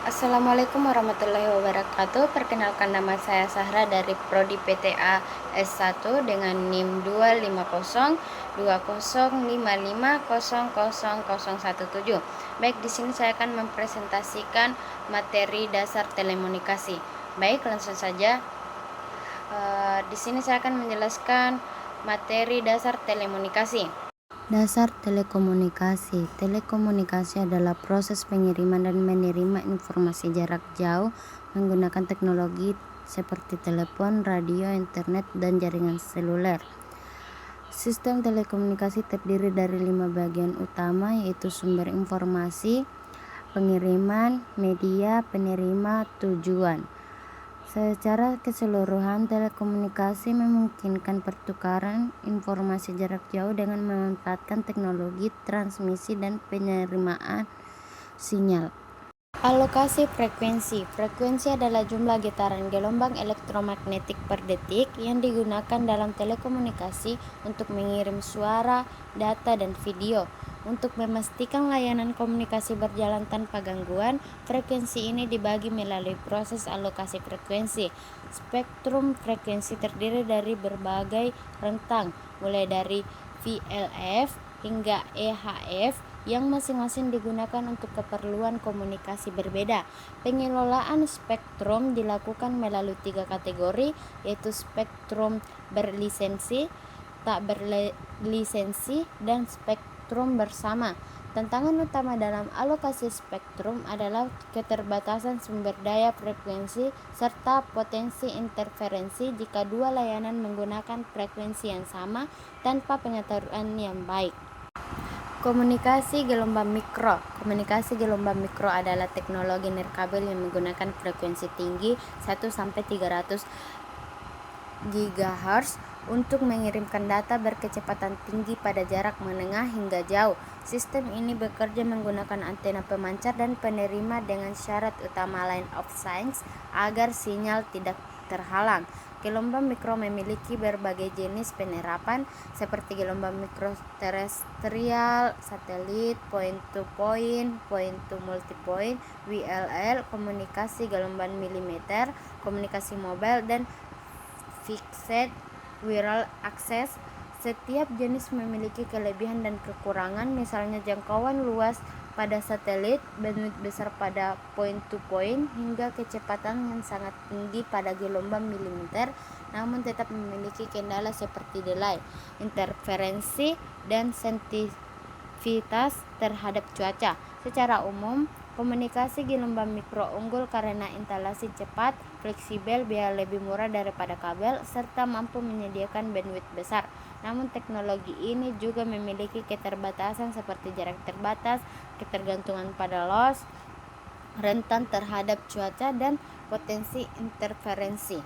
Assalamualaikum warahmatullahi wabarakatuh. Perkenalkan, nama saya Sahra dari Prodi PTA S1 dengan NIM 2502055000017. Baik, di sini saya akan mempresentasikan materi dasar telekomunikasi. Baik, langsung saja. Di sini saya akan menjelaskan materi dasar telekomunikasi. Dasar telekomunikasi. Telekomunikasi adalah proses pengiriman dan menerima informasi jarak jauh menggunakan teknologi seperti telepon, radio, internet, dan jaringan seluler. Sistem telekomunikasi terdiri dari 5 bagian utama, yaitu sumber informasi, pengiriman, media, penerima, tujuan. Secara keseluruhan, telekomunikasi memungkinkan pertukaran informasi jarak jauh dengan memanfaatkan teknologi transmisi dan penerimaan sinyal. Alokasi frekuensi. Frekuensi adalah jumlah getaran gelombang elektromagnetik per detik yang digunakan dalam telekomunikasi untuk mengirim suara, data, dan video. Untuk memastikan layanan komunikasi berjalan tanpa gangguan, frekuensi ini dibagi melalui proses alokasi frekuensi. Spektrum frekuensi terdiri dari berbagai rentang, mulai dari VLF hingga EHF, yang masing-masing digunakan untuk keperluan komunikasi berbeda. Pengelolaan spektrum dilakukan melalui 3 kategori, yaitu spektrum berlisensi, tak berlisensi, dan spektrum bersama. Tantangan utama dalam alokasi spektrum adalah keterbatasan sumber daya frekuensi serta potensi interferensi jika dua layanan menggunakan frekuensi yang sama tanpa pengetahuan yang baik. Komunikasi gelombang mikro. Komunikasi gelombang mikro adalah teknologi nirkabel yang menggunakan frekuensi tinggi 1-300 GHz untuk mengirimkan data berkecepatan tinggi pada jarak menengah hingga jauh. Sistem ini bekerja menggunakan antena pemancar dan penerima dengan syarat utama line of sight agar sinyal tidak terhalang. Gelombang mikro memiliki berbagai jenis penerapan seperti gelombang mikro terestrial, satelit, point to multipoint, WLL, komunikasi gelombang milimeter, komunikasi mobile, dan fixed wireless access. Setiap jenis memiliki kelebihan dan kekurangan, misalnya jangkauan luas pada satelit, bandwidth besar pada point to point, hingga kecepatan yang sangat tinggi pada gelombang milimeter, namun tetap memiliki kendala seperti delay, interferensi, dan sensitivitas terhadap cuaca. Secara umum, komunikasi gelombang mikro unggul karena instalasi cepat, fleksibel, biaya lebih murah daripada kabel, serta mampu menyediakan bandwidth besar. Namun teknologi ini juga memiliki keterbatasan seperti jarak terbatas, ketergantungan pada loss, rentan terhadap cuaca, dan potensi interferensi.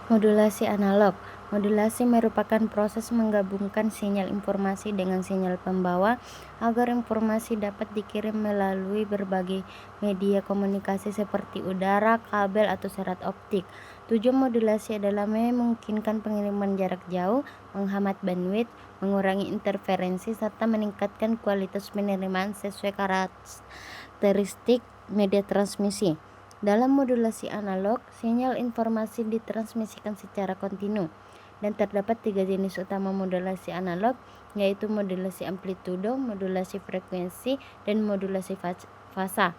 Modulasi analog. Modulasi merupakan proses menggabungkan sinyal informasi dengan sinyal pembawa agar informasi dapat dikirim melalui berbagai media komunikasi seperti udara, kabel, atau serat optik. Tujuan modulasi adalah memungkinkan pengiriman jarak jauh, menghemat bandwidth, mengurangi interferensi, serta meningkatkan kualitas penerimaan sesuai karakteristik media transmisi. Dalam modulasi analog, sinyal informasi ditransmisikan secara kontinu, dan terdapat 3 jenis utama modulasi analog, yaitu modulasi amplitudo, modulasi frekuensi, dan modulasi fasa.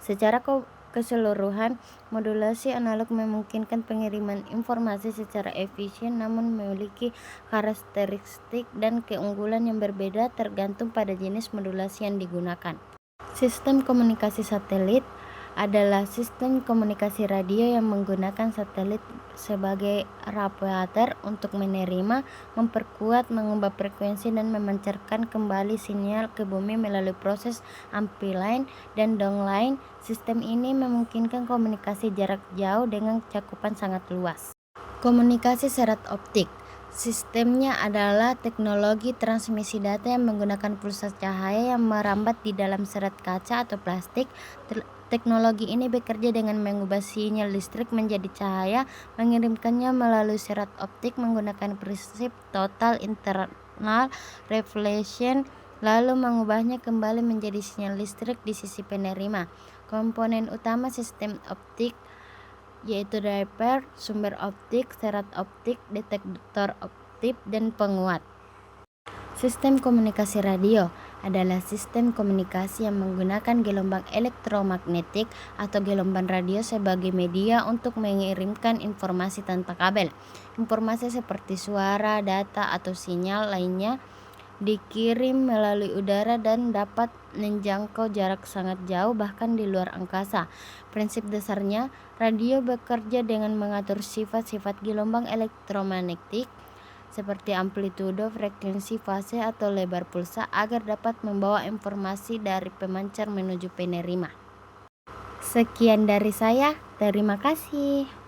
Secara keseluruhan, modulasi analog memungkinkan pengiriman informasi secara efisien, namun memiliki karakteristik dan keunggulan yang berbeda tergantung pada jenis modulasi yang digunakan. Sistem komunikasi satelit adalah sistem komunikasi radio yang menggunakan satelit sebagai radiator untuk menerima, memperkuat, mengubah frekuensi, dan memancarkan kembali sinyal ke bumi melalui proses upline dan downline. Sistem ini memungkinkan komunikasi jarak jauh dengan cakupan sangat luas. Komunikasi serat optik. Sistemnya adalah teknologi transmisi data yang menggunakan pulsa cahaya yang merambat di dalam serat kaca atau plastik. Teknologi ini bekerja dengan mengubah sinyal listrik menjadi cahaya, mengirimkannya melalui serat optik menggunakan prinsip total internal reflection lalu mengubahnya kembali menjadi sinyal listrik di sisi penerima. Komponen utama sistem optik yaitu driver, sumber optik, serat optik, detektor optik, dan penguat. Sistem komunikasi radio adalah sistem komunikasi yang menggunakan gelombang elektromagnetik atau gelombang radio sebagai media untuk mengirimkan informasi tanpa kabel. Informasi seperti suara, data, atau sinyal lainnya dikirim melalui udara dan dapat menjangkau jarak sangat jauh bahkan di luar angkasa. Prinsip dasarnya, radio bekerja dengan mengatur sifat-sifat gelombang elektromagnetik seperti amplitudo, frekuensi, fase, atau lebar pulsa agar dapat membawa informasi dari pemancar menuju penerima. Sekian dari saya, terima kasih.